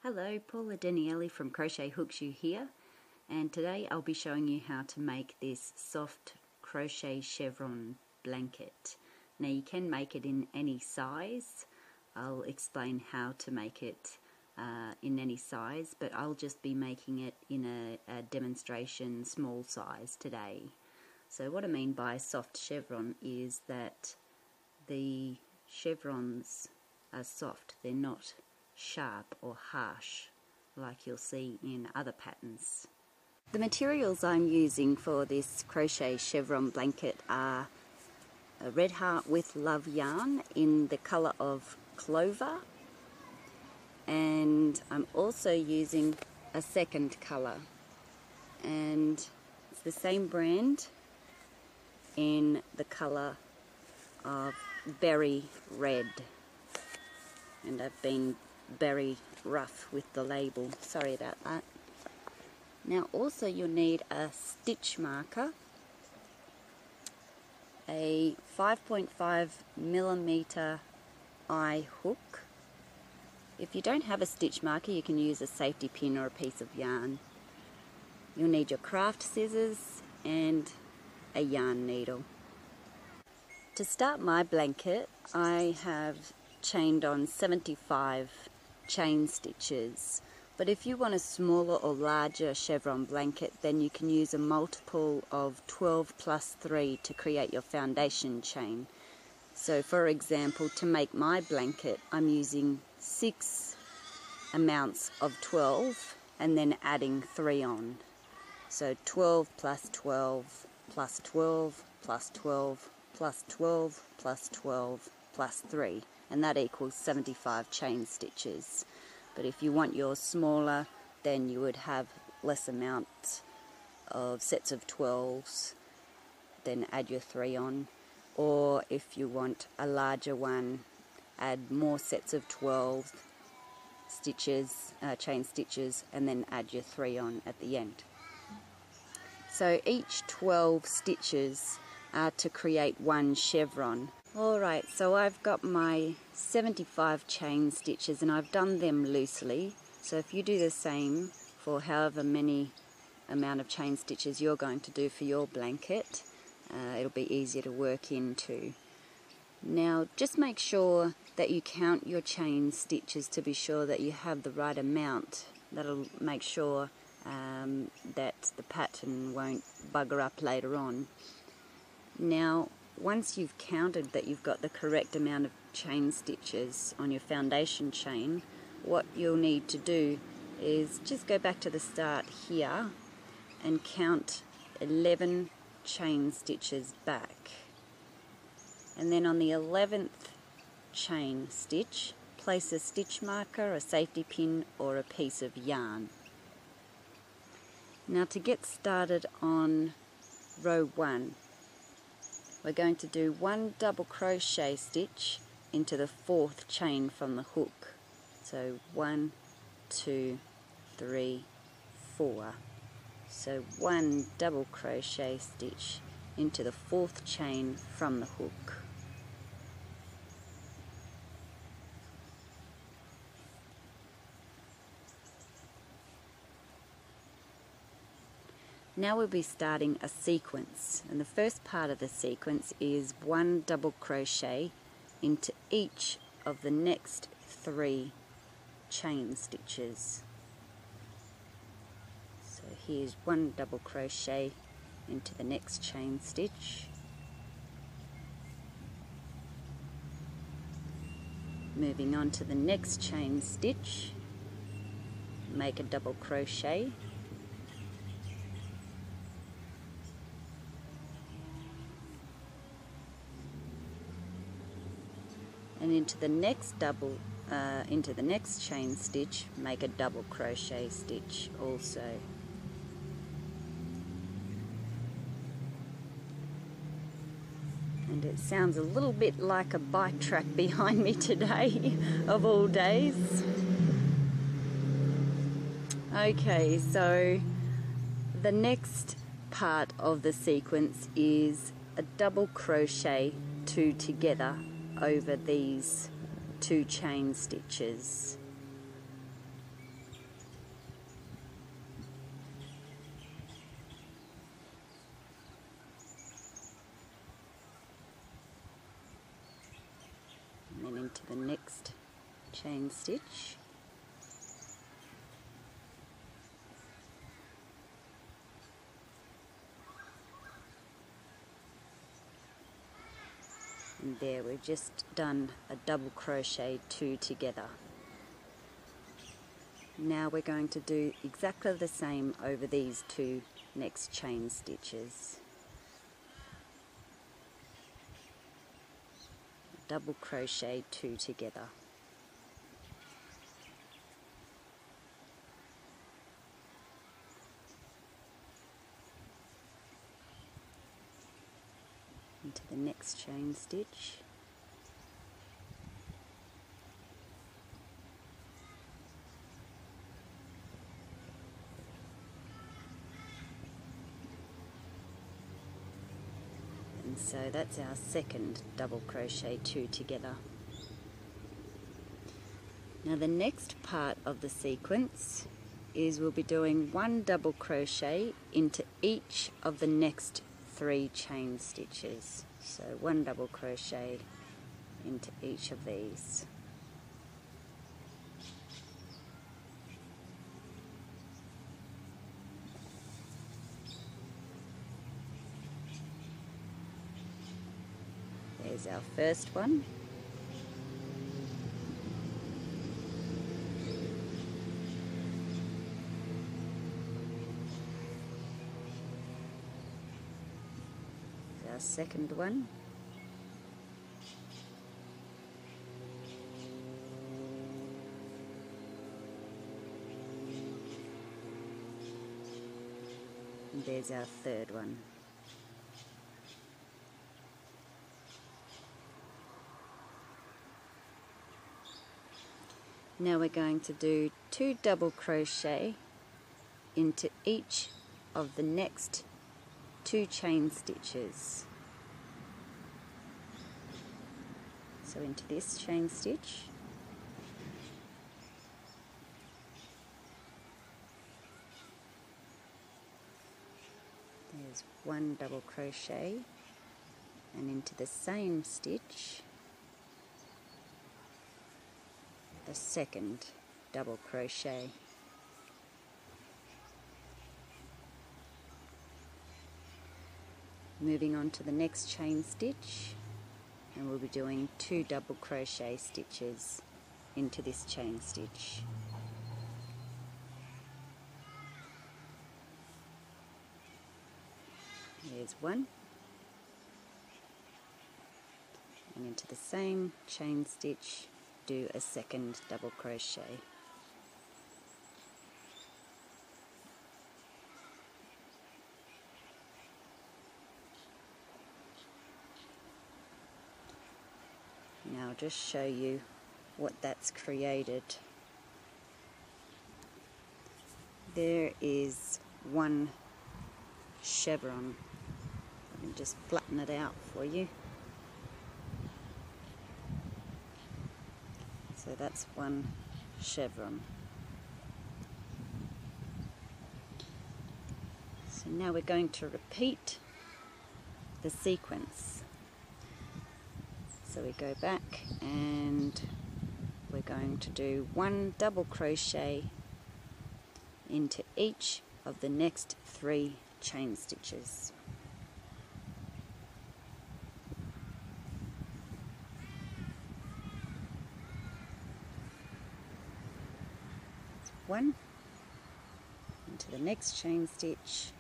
Hello, Paula Daniele from Crochet Hooks You here, and today I'll be showing you how to make this soft crochet chevron blanket. Now you can make it in any size. I'll explain how to make it in any size, but I'll just be making it in a demonstration small size today. So what I mean by soft chevron is that the chevrons are soft, they're not sharp or harsh like you'll see in other patterns. The materials I'm using for this crochet chevron blanket are a Red Heart with Love yarn in the colour of Clover, and I'm also using a second colour, and it's the same brand in the colour of Berry Red, and I've been very rough with the label, sorry about that. Now also you'll need a stitch marker, a 5.5mm eye hook. If you don't have a stitch marker, you can use a safety pin or a piece of yarn. You'll need your craft scissors and a yarn needle. To start my blanket, I have chained on 75 chain stitches, but if you want a smaller or larger chevron blanket, then you can use a multiple of 12 plus 3 to create your foundation chain. So for example, to make my blanket, I'm using 6 amounts of 12 and then adding 3 on. So 12 plus 12 plus 12 plus 12 plus 12 plus 12 plus 3, and that equals 75 chain stitches. But if you want yours smaller, then you would have less amount of sets of 12s, then add your 3 on. Or if you want a larger one, add more sets of 12 stitches, chain stitches, and then add your 3 on at the end. So each 12 stitches are to create one chevron. Alright, so I've got my 75 chain stitches and I've done them loosely. So if you do the same for however many amount of chain stitches you're going to do for your blanket, it'll be easier to work into. Now just make sure that you count your chain stitches to be sure that you have the right amount. That'll make sure that the pattern won't bugger up later on. Now once you've counted that you've got the correct amount of chain stitches on your foundation chain, what you'll need to do is just go back to the start here and count 11 chain stitches back. And then on the 11th chain stitch, place a stitch marker, a safety pin, or a piece of yarn. Now to get started on row 1, we're going to do 1 double crochet stitch into the 4th chain from the hook. So 1, 2, 3, 4. So 1 double crochet stitch into the 4th chain from the hook. Now we'll be starting a sequence, and the first part of the sequence is 1 double crochet into each of the next 3 chain stitches. So here's 1 double crochet into the next chain stitch, moving on to the next chain stitch, make a double crochet, and into the next chain stitch, make a double crochet stitch also. And it sounds a little bit like a bike track behind me today, of all days. Okay, so the next part of the sequence is a double crochet 2 together over these 2 chain stitches. the next chain stitch. And there, we've just done a double crochet 2 together. Now we're going to do exactly the same over these 2 next chain stitches. Double crochet 2 together. Into the next chain stitch. And so that's our second double crochet 2 together. Now the next part of the sequence is we'll be doing 1 double crochet into each of the next 3 chain stitches. So 1 double crochet into each of these. There's our first one. There's our second one. And there's our third one. Now we're going to do 2 double crochet into each of the next 2 chain stitches. So into this chain stitch, there's 1 double crochet, and into the same stitch the second double crochet. Moving on to the next chain stitch, and we'll be doing 2 double crochet stitches into this chain stitch. There's 1, and into the same chain stitch do a second double crochet. Now I'll just show you what that's created. There is 1 chevron. I can just flatten it out for you. So that's 1 chevron. So now we're going to repeat the sequence. So we go back and we're going to do 1 double crochet into each of the next 3 chain stitches. One into the next chain stitch,